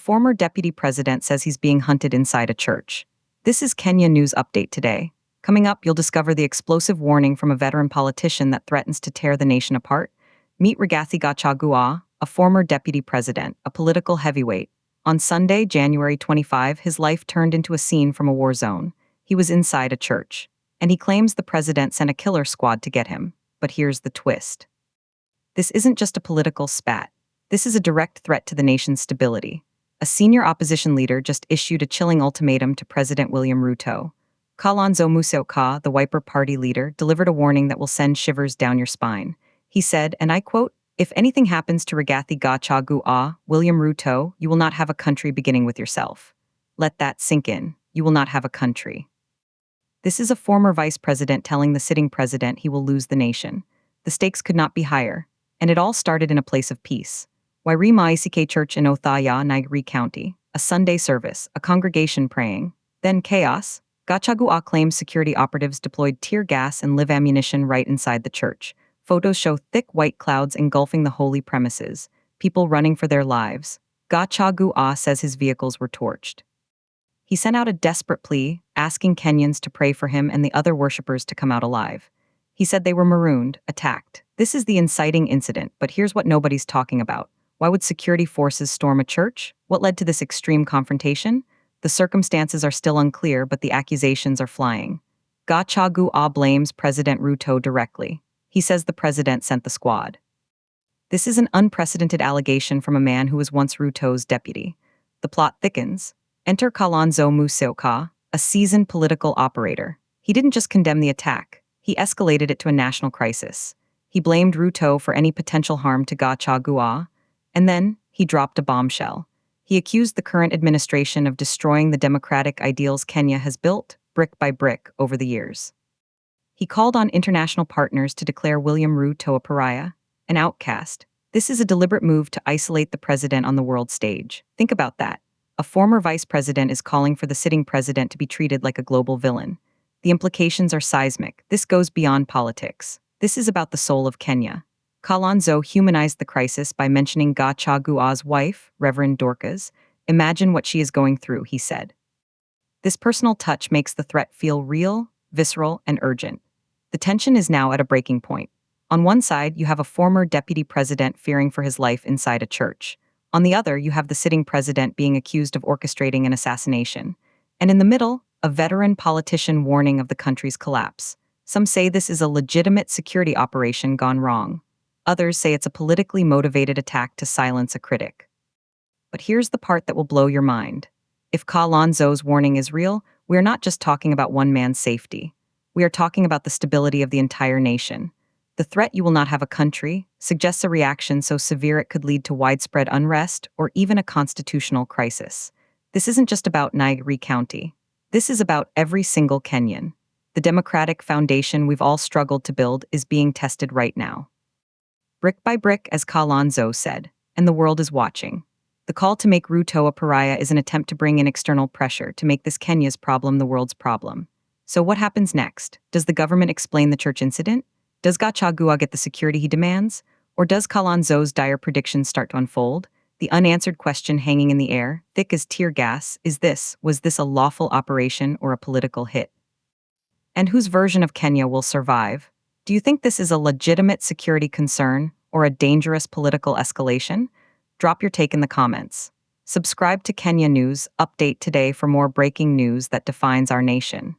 former deputy president says he's being hunted inside a church. This is Kenya News Update today. Coming up, you'll discover the explosive warning from a veteran politician that threatens to tear the nation apart. Meet Rigathi Gachagua, a former deputy president, a political heavyweight. On Sunday, January 25, his life turned into a scene from a war zone. He was inside a church, and he claims the president sent a killer squad to get him. But here's the twist. This isn't just a political spat. This is a direct threat to the nation's stability. A senior opposition leader just issued a chilling ultimatum to President William Ruto. Kalonzo Musyoka, the Wiper Party leader, delivered a warning that will send shivers down your spine. He said, and I quote, "If anything happens to Rigathi Gachagua, William Ruto, you will not have a country beginning with yourself. Let that sink in. You will not have a country." This is a former vice president telling the sitting president he will lose the nation. The stakes could not be higher, and it all started in a place of peace. Wairima ICK Church in Othaya, Nairi County. A Sunday service, a congregation praying. Then chaos. Gachagua claims security operatives deployed tear gas and live ammunition right inside the church. Photos show thick white clouds engulfing the holy premises, people running for their lives. Gachagua says his vehicles were torched. He sent out a desperate plea, asking Kenyans to pray for him and the other worshippers to come out alive. He said they were marooned, attacked. This is the inciting incident, but here's what nobody's talking about. Why would security forces storm a church? What led to this extreme confrontation? The circumstances are still unclear, but the accusations are flying. Gachagua blames President Ruto directly. He says the president sent the squad. This is an unprecedented allegation from a man who was once Ruto's deputy. The plot thickens. Enter Kalonzo Musyoka, a seasoned political operator. He didn't just condemn the attack, he escalated it to a national crisis. He blamed Ruto for any potential harm to Gachagua, and then he dropped a bombshell. He accused the current administration of destroying the democratic ideals Kenya has built, brick by brick, over the years. He called on international partners to declare William Ruto a pariah, an outcast. This is a deliberate move to isolate the president on the world stage. Think about that. A former vice president is calling for the sitting president to be treated like a global villain. The implications are seismic. This goes beyond politics. This is about the soul of Kenya. Kalonzo humanized the crisis by mentioning Gachagua's wife, Reverend Dorcas. "Imagine what she is going through," he said. This personal touch makes the threat feel real, visceral, and urgent. The tension is now at a breaking point. On one side, you have a former deputy president fearing for his life inside a church. On the other, you have the sitting president being accused of orchestrating an assassination. And in the middle, a veteran politician warning of the country's collapse. Some say this is a legitimate security operation gone wrong. Others say it's a politically motivated attack to silence a critic. But here's the part that will blow your mind. If Kalonzo's warning is real, we're not just talking about one man's safety. We are talking about the stability of the entire nation. The threat "you will not have a country" suggests a reaction so severe it could lead to widespread unrest or even a constitutional crisis. This isn't just about Nairi County. This is about every single Kenyan. The democratic foundation we've all struggled to build is being tested right now. Brick by brick, as Kalonzo said, and the world is watching. The call to make Ruto a pariah is an attempt to bring in external pressure to make this Kenya's problem the world's problem. So what happens next? Does the government explain the church incident? Does Gachagua get the security he demands? Or does Kalonzo's dire predictions start to unfold? The unanswered question hanging in the air, thick as tear gas, was this a lawful operation or a political hit? And whose version of Kenya will survive? Do you think this is a legitimate security concern or a dangerous political escalation? Drop your take in the comments. Subscribe to Kenya News Update today for more breaking news that defines our nation.